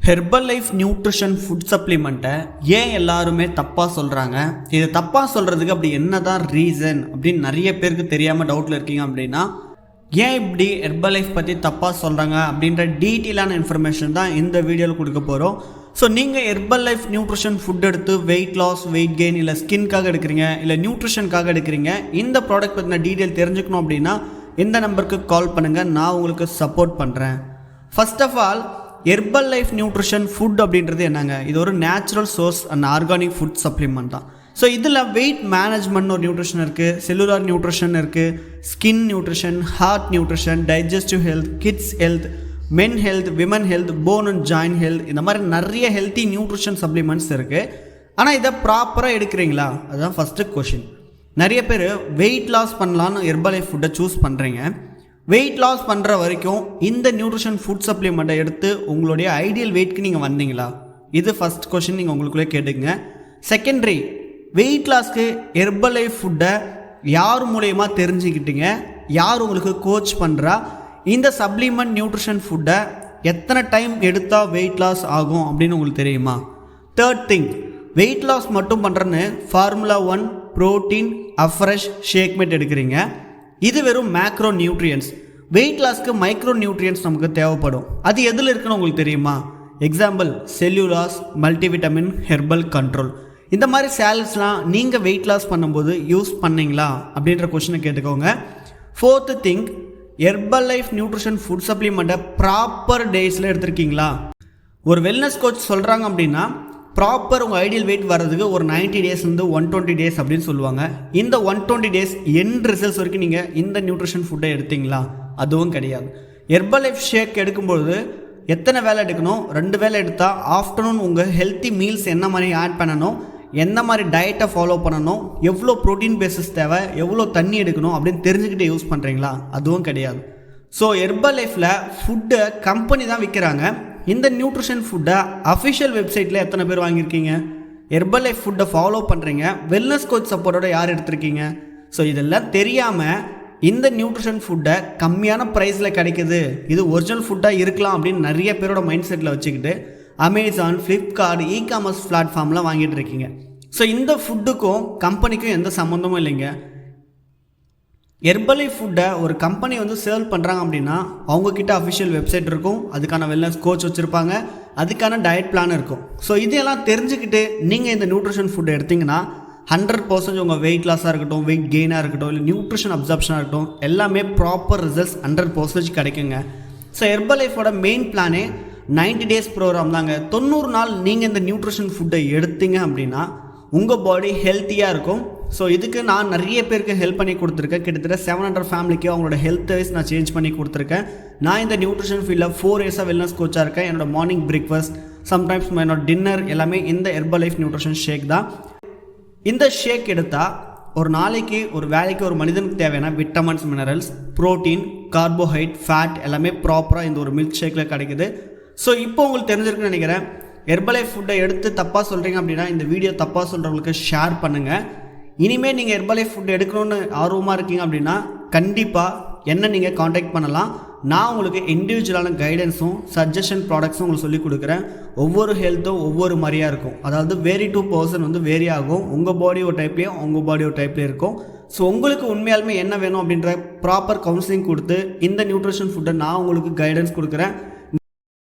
Herbal life nutrition food சப்ளிமெண்ட்டை ஏன் எல்லாருமே தப்பாக சொல்கிறாங்க? இது தப்பாக சொல்கிறதுக்கு அப்படி என்ன தான் ரீசன் அப்படின்னு நிறைய பேருக்கு தெரியாமல் டவுட்டில் இருக்கீங்க. அப்படின்னா ஏன் இப்படி ஹெர்பல் லைஃப் பற்றி தப்பாக சொல்கிறாங்க அப்படின்ற டீட்டெயிலான இன்ஃபர்மேஷன் தான் இந்த வீடியோவில் கொடுக்க போகிறோம். ஸோ நீங்கள் ஹெர்பல் லைஃப் நியூட்ரிஷன் ஃபுட் எடுத்து வெயிட் லாஸ், வெயிட் கெயின், இல்லை ஸ்கின்காக எடுக்கிறீங்க, இல்லை நியூட்ரிஷனுக்காக எடுக்கிறீங்க, இந்த ப்ராடக்ட் பற்றின டீட்டெயில் தெரிஞ்சுக்கணும் அப்படின்னா இந்த நம்பருக்கு கால் பண்ணுங்கள், நான் உங்களுக்கு சப்போர்ட் பண்ணுறேன். First of all, Herbalife nutrition food அப்படின்றது என்னங்க? இது ஒரு natural source and organic food supplement தான். ஸோ இதில் வெயிட் மேனேஜ்மெண்ட் ஒரு நியூட்ரிஷன் இருக்குது, செல்லுலார் நியூட்ரிஷன் இருக்குது, skin nutrition, heart nutrition, digestive health, kids health, men health, women health, bone and joint health, இந்த மாதிரி நிறைய ஹெல்த்தி நியூட்ரிஷன் சப்ளிமெண்ட்ஸ் இருக்குது. ஆனால் இதை ப்ராப்பராக எடுக்கிறீங்களா? அதுதான் ஃபஸ்ட்டு கொஷின். நிறைய பேர் வெயிட் லாஸ் பண்ணலான்னு ஹெர்பல் லைஃப் ஃபுட்டை சூஸ் பண்ணுறீங்க. வெயிட் லாஸ் பண்ணுற வரைக்கும் இந்த நியூட்ரிஷன் ஃபுட் சப்ளிமெண்ட்டை எடுத்து உங்களுடைய ஐடியல் வெயிட்க்கு நீங்கள் வந்தீங்களா? இது ஃபஸ்ட் கொஷின் நீங்கள் உங்களுக்குள்ளே கேட்டுங்க. செகண்டரி, வெயிட் லாஸ்க்கு ஹெர்பல் லைஃப் ஃபுட்டை யார் மூலயமா தெரிஞ்சுக்கிட்டீங்க? யார் உங்களுக்கு கோச் பண்ணுறா? இந்த சப்ளிமெண்ட் நியூட்ரிஷன் ஃபுட்டை எத்தனை டைம் எடுத்தால் வெயிட் லாஸ் ஆகும் அப்படின்னு உங்களுக்கு தெரியுமா? தேர்ட் திங், வெயிட் லாஸ் மட்டும் பண்ணுறேன்னு ஃபார்முலா 1 ப்ரோட்டீன் அஃப்ரெஷ் ஷேக்மேட் எடுக்கிறீங்க. இது வெறும் மேக்ரோ நியூட்ரியன்ஸ். வெயிட் லாஸ்க்கு மைக்ரோ நியூட்ரியன்ஸ் நமக்கு தேவைப்படும். அது எதில் இருக்குன்னு உங்களுக்கு தெரியுமா? Example, Cell U Loss, multivitamin, herbal control. இந்த மாதிரி சேலட்ஸ்லாம் நீங்கள் வெயிட் லாஸ் பண்ணும்போது யூஸ் பண்ணீங்களா அப்படின்ற கொஷினை கேட்டுக்கோங்க. Fourth thing, Herbalife nutrition food சப்ளிமெண்ட்டை ப்ராப்பர் டேஸில் எடுத்திருக்கீங்களா? ஒரு வெல்னஸ் கோச் சொல்கிறாங்க அப்படின்னா ப்ராப்பர் உங்கள் ஐடியல் வெயிட் வர்றதுக்கு ஒரு 90 டேஸ்லேருந்து 120 டேஸ் அப்படின்னு சொல்லுவாங்க. இந்த 120 டேஸ் எண்ட் ரிசல்ட்ஸ் வரைக்கும் நீங்கள் இந்த நியூட்ரிஷன் ஃபுட்டை எடுத்தீங்களா? அதுவும் கிடையாது. ஹெர்பல் லைஃப் ஷேக் எடுக்கும்போது எத்தனை வேலை எடுக்கணும்? 2 வேலை எடுத்தால் ஆஃப்டர்நூன் உங்கள் ஹெல்த்தி மீல்ஸ் என்ன மாதிரி ஆட் பண்ணணும், எந்த மாதிரி டயட்டை ஃபாலோ பண்ணணும், எவ்வளோ ப்ரோட்டீன் பேஸஸ் தேவை, எவ்வளோ தண்ணி எடுக்கணும் அப்படின்னு தெரிஞ்சுக்கிட்டு யூஸ் பண்ணுறீங்களா? அதுவும் கிடையாது. ஸோ ஹெர்பல் லைஃப்பில் ஃபுட்டை கம்பெனி தான் விற்கிறாங்க. இந்த நியூட்ரிஷன் ஃபுட்டை அஃபிஷியல் வெப்சைட்டில் எத்தனை பேர் வாங்கியிருக்கீங்க? ஹெர்பல் லைஃப் ஃபுட்டை ஃபாலோ பண்ணுறீங்க, வெல்னஸ் கோச் சப்போர்ட்டோட யார் எடுத்திருக்கீங்க? ஸோ இதெல்லாம் தெரியாமல் இந்த நியூட்ரிஷன் ஃபுட்டை கம்மியான ப்ரைஸில் கிடைக்குது, இது ஒரிஜினல் ஃபுட்டாக இருக்கலாம் அப்படின்னு நிறைய பேரோட மைண்ட் செட்டில் வச்சுக்கிட்டு அமேசான், ஃப்ளிப்கார்ட், இ-காமர்ஸ் பிளாட்ஃபார்ம்லாம் வாங்கிட்டு இருக்கீங்க. ஸோ இந்த ஃபுட்டுக்கும் கம்பெனிக்கும் எந்த சம்மந்தமும் இல்லைங்க. ஹெர்பல் லைஃப் ஃபுட்டை ஒரு கம்பெனி சேல் பண்ணுறாங்க அப்படின்னா அவங்கக்கிட்ட அஃபிஷியல் வெப்சைட் இருக்கும், அதுக்கான வெல்னஸ் கோச் வச்சுருப்பாங்க, அதுக்கான டயட் பிளான் இருக்கும். ஸோ இதெல்லாம் தெரிஞ்சுக்கிட்டு நீங்கள் இந்த நியூட்ரிஷன் ஃபுட்டை எடுத்திங்கன்னா 100% உங்கள் வெயிட் லாஸாக இருக்கட்டும், வெயிட் கெயினாக இருக்கட்டும், இல்லை நியூட்ரிஷன் அப்சர்ப்ஷனாக இருக்கட்டும், எல்லாமே ப்ராப்பர் ரிசல்ட்ஸ் 100% கிடைக்குங்க. ஸோ ஹெர்பல் லைஃபோட மெயின் பிளானே 90 டேஸ் ப்ரோக்ராம் தாங்க. 90 நாள் நீங்கள் இந்த நியூட்ரிஷன் ஃபுட்டை எடுத்தீங்க அப்படின்னா உங்கள் பாடி ஹெல்த்தியாக இருக்கும். ஸோ இதுக்கு நான் நிறைய பேருக்கு ஹெல்ப் பண்ணி கொடுத்துருக்கேன். கிட்டத்தட்ட 700 ஃபேமிலிக்கு அவங்களோட ஹெல்த் வைஸ் நான் சேஞ்ச் பண்ணி கொடுத்துருக்கேன். நான் இந்த நியூட்ரிஷன் ஃபீல்டில் 4 இயர்ஸாக வெல்னஸ் கோச்சாக இருக்கேன். என்னோட மார்னிங் பிரேக்ஃபாஸ்ட், சம்டைம்ஸ் என்னோட டின்னர் எல்லாமே இந்த ஹெர்பல் லைஃப் நியூட்ரிஷன் ஷேக் தான். இந்த ஷேக் எடுத்தால் ஒரு நாளைக்கு ஒரு வேலைக்கு ஒரு மனிதனுக்கு தேவையான vitamins, minerals, protein, carbohydrate, fat எல்லாமே ப்ராப்பராக இந்த ஒரு மில்க் ஷேக்கில் கிடைக்குது. ஸோ இப்போ உங்களுக்கு தெரிஞ்சிருக்குன்னு நினைக்கிறேன். ஹெர்பல் லைஃப் ஃபுட்டை எடுத்து தப்பாக சொல்கிறீங்க அப்படின்னா இந்த வீடியோ தப்பாக சொல்கிறவங்களுக்கு ஷேர் பண்ணுங்கள். இனிமேல் நீங்கள் ஹெர்பல் லைஃப் ஃபுட் எடுக்கணும்னு ஆர்வமாக இருக்கீங்க அப்படின்னா கண்டிப்பாக என்ன நீங்கள் காண்டாக்ட் பண்ணலாம். நான் உங்களுக்கு இண்டிவிஜுவலான கைடன்ஸும் சஜஷன் ப்ராடக்ட்ஸும் உங்களுக்கு சொல்லிக் கொடுக்குறேன். ஒவ்வொரு ஹெல்த்தும் ஒவ்வொரு மாதிரியாக இருக்கும். அதாவது வேரி டு பர்சன் வேரி ஆகும். உங்கள் பாடி ஒரு டைப்லேயும் உங்கள் பாடி ஒரு டைப்லேயும் இருக்கும். ஸோ உங்களுக்கு உண்மையாலுமே என்ன வேணும் அப்படின்ற ப்ராப்பர் கவுன்சிலிங் கொடுத்து இந்த நியூட்ரிஷன் ஃபுட்டை நான் உங்களுக்கு கைடன்ஸ் கொடுக்குறேன்.